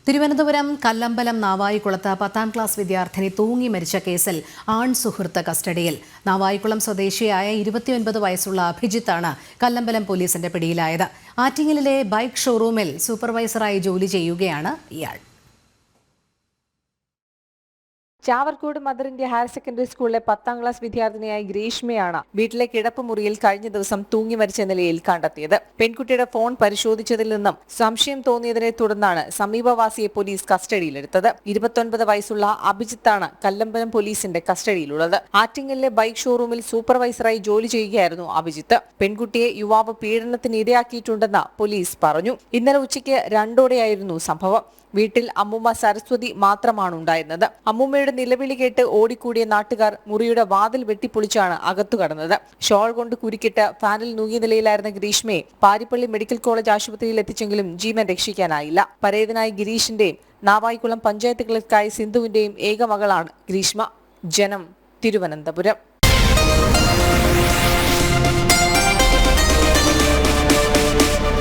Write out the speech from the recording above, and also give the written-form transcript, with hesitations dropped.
Thiruvananthapuram Kallambalam നാവായിക്കുളത്ത് 10ാം class വിദ്യാർത്ഥിനി തൂങ്ങി മരിച്ച കേസിൽ ആൺ സുഹൃത്ത് കസ്റ്റഡിയിൽ. നാവായിക്കുളം സ്വദേശിയായ 29 വയസ്സുള്ള അഭിജിത്താണ് കല്ലമ്പലം പോലീസിന്റെ പിടിയിലായത്. ആറ്റിങ്ങലിലെ ബൈക്ക് ഷോറൂമിൽ സൂപ്പർവൈസറായി ജോലി ചെയ്യുകയാണ് ഇയാൾ. Chavarcode mother India higher secondary സ്കൂളിലെ 10ാം ക്ലാസ് വിദ്യാർത്ഥിനിയായ ഗ്രീഷ്മയാണ് വീട്ടിലെ കിടപ്പുമുറിയിൽ കഴിഞ്ഞ ദിവസം തൂങ്ങി മരിച്ച നിലയിൽ കണ്ടെത്തിയത്. പെൺകുട്ടിയുടെ ഫോൺ പരിശോധിച്ചതിൽ നിന്നും സംശയം തോന്നിയതിനെ തുടർന്നാണ് സമീപവാസിയെ പോലീസ് കസ്റ്റഡിയിലെടുത്തത്. 29 വയസ്സുള്ള അഭിജിത്താണ് കല്ലമ്പലം പോലീസിന്റെ കസ്റ്റഡിയിലുള്ളത്. ആറ്റിങ്ങലിലെ ബൈക്ക് ഷോറൂമിൽ സൂപ്പർവൈസറായി ജോലി ചെയ്യുകയായിരുന്നു അഭിജിത്ത്. പെൺകുട്ടിയെ യുവാവ് പീഡനത്തിന് ഇരയാക്കിയിട്ടുണ്ടെന്ന് പോലീസ് പറഞ്ഞു. ഇന്നലെ ഉച്ചയ്ക്ക് 2:00ഓടെയായിരുന്നു സംഭവം. വീട്ടിൽ അമ്മൂമ്മ സരസ്വതി മാത്രമാണ് ഉണ്ടായിരുന്നത്. അമ്മൂമ്മയുടെ നിലവിളി കേട്ട് ഓടിക്കൂടിയ നാട്ടുകാർ മുറിയുടെ വാതിൽ വെട്ടിപ്പൊളിച്ചാണ് അകത്തു കടന്നത്. ഷോൾ കൊണ്ട് കുരുക്കിട്ട് ഫാനിൽ നൂങ്ങിയ നിലയിലായിരുന്ന ഗ്രീഷ്മയെ പാരിപ്പള്ളി മെഡിക്കൽ കോളേജ് ആശുപത്രിയിൽ എത്തിച്ചെങ്കിലും ജീവൻ രക്ഷിക്കാനായില്ല. പരേതനായ ഗിരീഷിന്റെയും നാവായിക്കുളം പഞ്ചായത്ത് ക്ലർക്കായ സിന്ധുവിന്റെയും ഏക മകളാണ് ഗ്രീഷ്മ. ജനം, തിരുവനന്തപുരം.